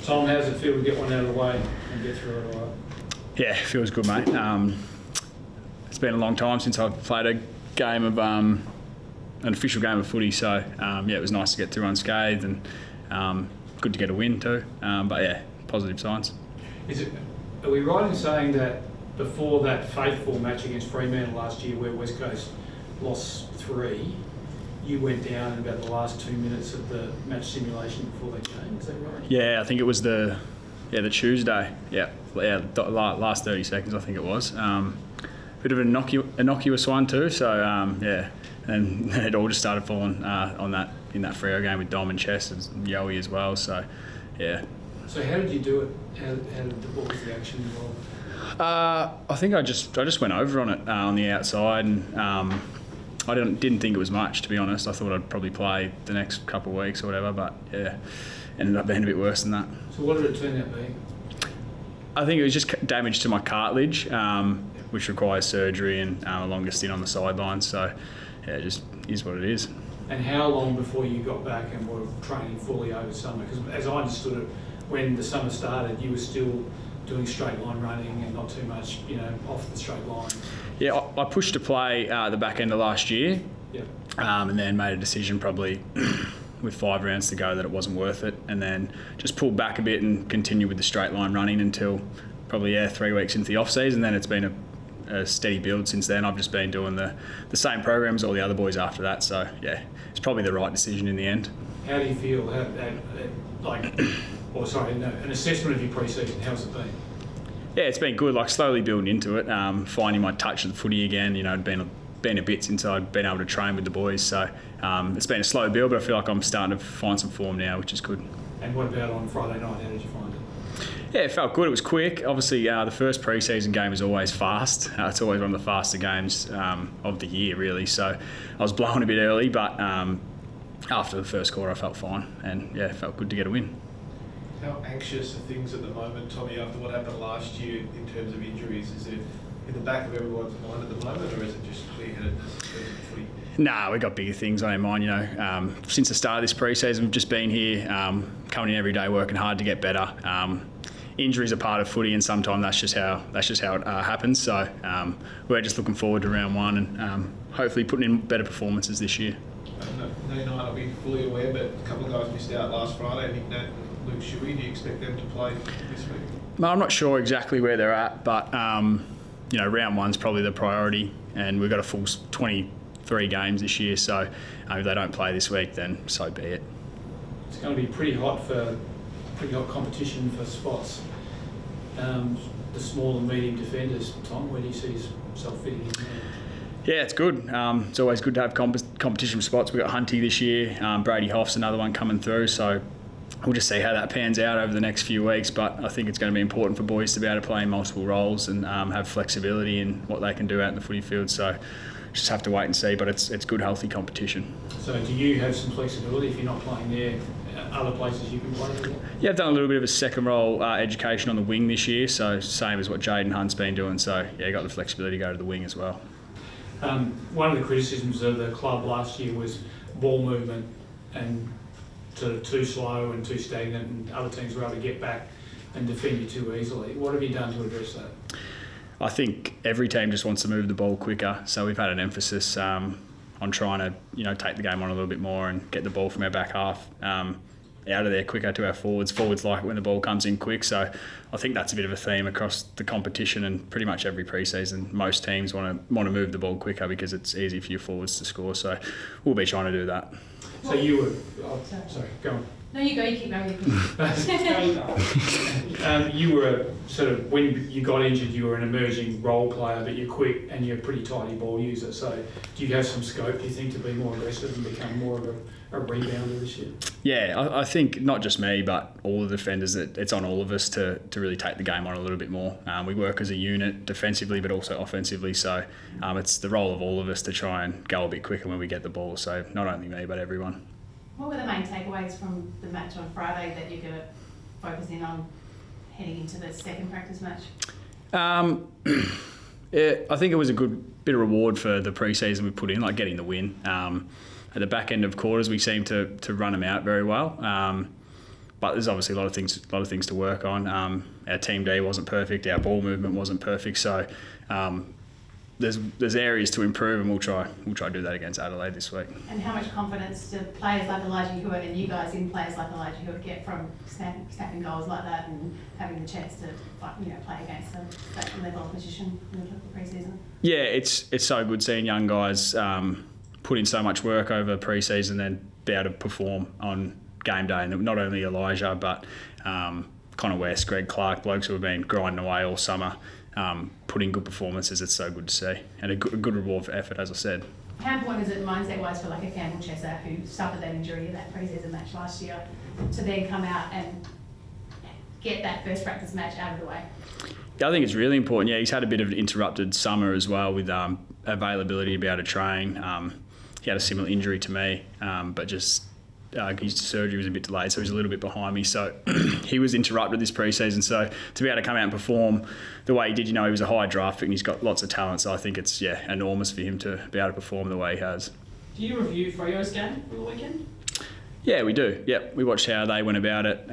Tom, how does it feel to get one out of the way and get through it all right? Yeah, it feels good, mate. It's been a long time since I've played a game of an official game of footy, so it was nice to get through unscathed and good to get a win too. But yeah, positive signs. Are we right in saying that before that faithful match against Fremantle last year, where West Coast lost 3, you went down in about the last 2 minutes of the match simulation before they changed? Is that right? Yeah, I think it was the Tuesday. Yeah, the last 30 seconds I think it was. Bit of an innocuous one too. So and it all just started falling in that Freo game with Dom and Chess and Yowie as well. So yeah. So how did you do it? What was the action involved? I think I just went over on it on the outside, and I didn't think it was much, to be honest. I thought I'd probably play the next couple of weeks or whatever, but yeah, ended up being a bit worse than that. So what did it turn out being? I think it was just damage to my cartilage, which requires surgery and a longer stint on the sidelines. So yeah, it just is what it is. And how long before you got back and were training fully over summer? Because as I understood it, when the summer started, you were still doing straight line running and not too much, off the straight line. Yeah, I pushed to play the back end of last year, and then made a decision probably with 5 rounds to go that it wasn't worth it, and then just pulled back a bit and continued with the straight line running until probably 3 weeks into the off season. Then it's been a steady build since then. I've just been doing the same program as all the other boys after that. So yeah, it's probably the right decision in the end. How do you feel? An assessment of your pre-season, how's it been? Yeah, it's been good, slowly building into it, finding my touch of the footy again. It'd been a bit since I'd been able to train with the boys, so it's been a slow build, but I feel like I'm starting to find some form now, which is good. And what about on Friday night, how did you find it? Yeah, it felt good. It was quick. Obviously, the first pre-season game is always fast. It's always one of the faster games of the year, really, so I was blown a bit early, but after the first quarter I felt fine, and yeah, it felt good to get a win. How anxious are things at the moment, Tommy, after what happened last year in terms of injuries? Is it in the back of everyone's mind at the moment, or is it just clear-headedness in terms of footy? Nah, we've got bigger things on our mind. Since the start of this pre-season, we've just been here, coming in every day, working hard to get better. Injuries are part of footy, and sometimes that's just how it happens. So we're just looking forward to round 1 and hopefully putting in better performances this year. No, you might not be fully aware, but a couple of guys missed out last Friday. Nick Nat and Luke Shuey, do you expect them to play this week? I'm not sure exactly where they're at, but round 1's probably the priority, and we've got a full 23 games this year. So if they don't play this week, then so be it. It's going to be pretty hot competition for spots. The small and medium defenders, Tom, where do you see yourself fitting in there? Yeah, it's good. It's always good to have competition spots. We've got Hunty this year. Brady Hoff's another one coming through. So we'll just see how that pans out over the next few weeks. But I think it's going to be important for boys to be able to play in multiple roles and have flexibility in what they can do out in the footy field. So just have to wait and see. But it's good, healthy competition. So do you have some flexibility if you're not playing there? Other places you can play? Yeah, I've done a little bit of a second role education on the wing this year. So same as what Jaden Hunt's been doing. So yeah, got the flexibility to go to the wing as well. One of the criticisms of the club last year was ball movement and sort of too slow and too stagnant, and other teams were able to get back and defend you too easily. What have you done to address that? I think every team just wants to move the ball quicker, so we've had an emphasis on trying to take the game on a little bit more and get the ball from our back half out of there quicker to our forwards. Forwards like it when the ball comes in quick, so I think that's a bit of a theme across the competition and pretty much every pre-season. Most teams want to move the ball quicker because it's easy for your forwards to score, so we'll be trying to do that. So you were... sorry, go on. No, you go, you keep going. You were sort of, when you got injured, you were an emerging role player, but you're quick and you're a pretty tidy ball user. So do you have some scope, do you think, to be more aggressive and become more of a rebounder this year? Yeah, I think not just me, but all the defenders, it's on all of us to really take the game on a little bit more. We work as a unit defensively, but also offensively. So it's the role of all of us to try and go a bit quicker when we get the ball. So not only me, but everyone. What were the main takeaways from the match on Friday that you're going to focus in on heading into the second practice match? I think it was a good bit of reward for the pre-season we put in, like getting the win. At the back end of quarters, we seemed to run them out very well. but there's obviously a lot of things to work on. Our team D wasn't perfect, our ball movement wasn't perfect, so there's areas to improve, and we'll try to do that against Adelaide this week. And how much confidence do players like Elijah Hewitt and you guys in players like Elijah Hewitt get from snapping goals like that and having the chance to play against that level of position in the pre-season? Yeah, it's so good seeing young guys put in so much work over pre-season and be able to perform on game day. And not only Elijah, but Connor West, Greg Clark, blokes who have been grinding away all summer, putting good performances. It's so good to see, and a good reward for effort, as I said. How important is it mindset-wise for like a Campbell Chesser who suffered that injury in that pre-season match last year to then come out and get that first practice match out of the way? Yeah, I think it's really important. Yeah, he's had a bit of an interrupted summer as well with availability to be able to train. He had a similar injury to me, but just his surgery was a bit delayed, so he's a little bit behind me. So he was interrupted this pre-season. So to be able to come out and perform the way he did, he was a high draft pick and he's got lots of talent. So I think it's enormous for him to be able to perform the way he has. Do you review Freo's game for the weekend? Yeah, we do. Yep, we watched how they went about it,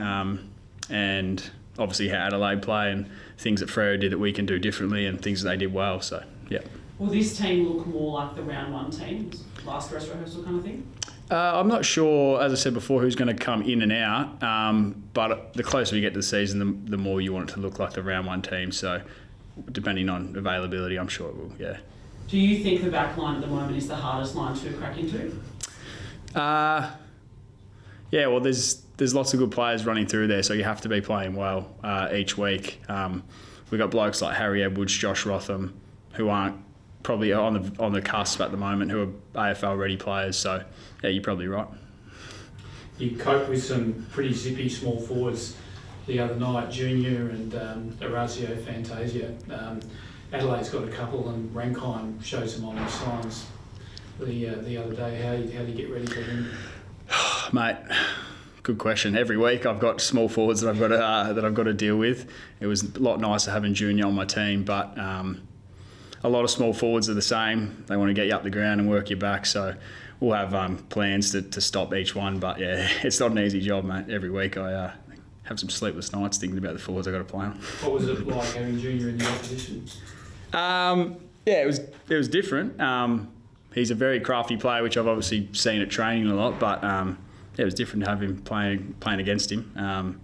and obviously how Adelaide play and things that Freo did that we can do differently and things that they did well. So yeah. Will this team look more like the round one team, last dress rehearsal kind of thing? I'm not sure, as I said before, who's going to come in and out, but the closer we get to the season, the more you want it to look like the round one team. So depending on availability, I'm sure it will, yeah. Do you think the back line at the moment is the hardest line to crack into? Yeah, well, there's lots of good players running through there, so you have to be playing well each week. We've got blokes like Harry Edwards, Josh Rotham, who aren't probably on the cusp at the moment, who are AFL ready players. So yeah, you're probably right. You coped with some pretty zippy small forwards the other night, Junior and Orazio Fantasia. Adelaide's got a couple, and Rankine showed some ominous signs the other day. How do you get ready for him? Mate, good question. Every week I've got small forwards that I've got to deal with. It was a lot nicer having Junior on my team, but a lot of small forwards are the same. They want to get you up the ground and work you back. So we'll have plans to stop each one. But yeah, it's not an easy job, mate. Every week I have some sleepless nights thinking about the forwards I've got to play on. What was it like having Junior in the opposition? Yeah, it was different. He's a very crafty player, which I've obviously seen at training a lot. But yeah, it was different to have him playing against him.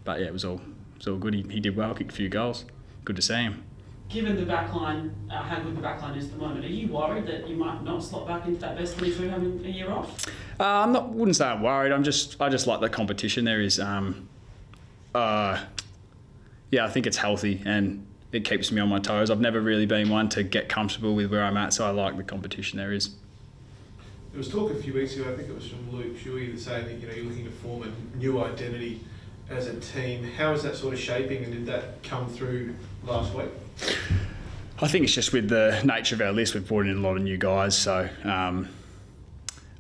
But yeah, it was all good. He did well, kicked a few goals. Good to see him. Given the backline, how good the backline is at the moment, are you worried that you might not slot back into that best 22 having a year off? Wouldn't say I'm worried. I just like the competition. There is, I think it's healthy and it keeps me on my toes. I've never really been one to get comfortable with where I'm at, so I like the competition there is. There was talk a few weeks ago, I think it was from Luke Shuey, saying that you're looking to form a new identity as a team. How is that sort of shaping, and did that come through last week? I think it's just with the nature of our list, we've brought in a lot of new guys, so I'm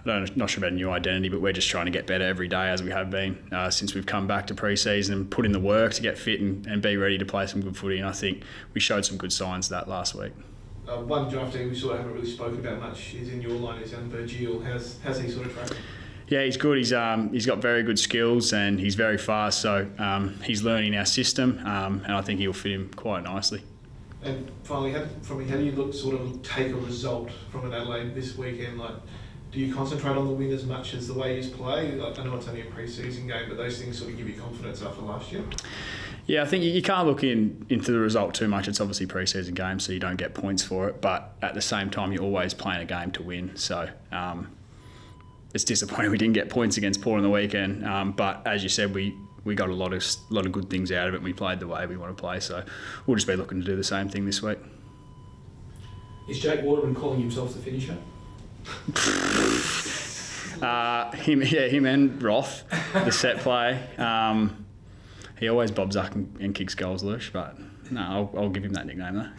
not sure about a new identity, but we're just trying to get better every day as we have been since we've come back to pre-season and put in the work to get fit and be ready to play some good footy, and I think we showed some good signs of that last week. One draftee we sort of haven't really spoken about much is in your line, is young Virgil. How's he sort of tracking? Yeah, he's good. He's got very good skills and he's very fast, so he's learning our system, and I think he'll fit him quite nicely. And finally, how do you look sort of take a result from an Adelaide this weekend? Like, do you concentrate on the win as much as the way you play? I know it's only a pre-season game, but those things sort of give you confidence after last year. Yeah, I think you can't look into the result too much. It's obviously a pre-season game, so you don't get points for it. But at the same time, you're always playing a game to win. So it's disappointing we didn't get points against Port on the weekend. But as you said, we got a lot of good things out of it, and we played the way we want to play. So we'll just be looking to do the same thing this week. Is Jake Waterman calling himself the finisher? Him and Roth, the set play. He always bobs up and kicks goals, Lush, but no, I'll give him that nickname though.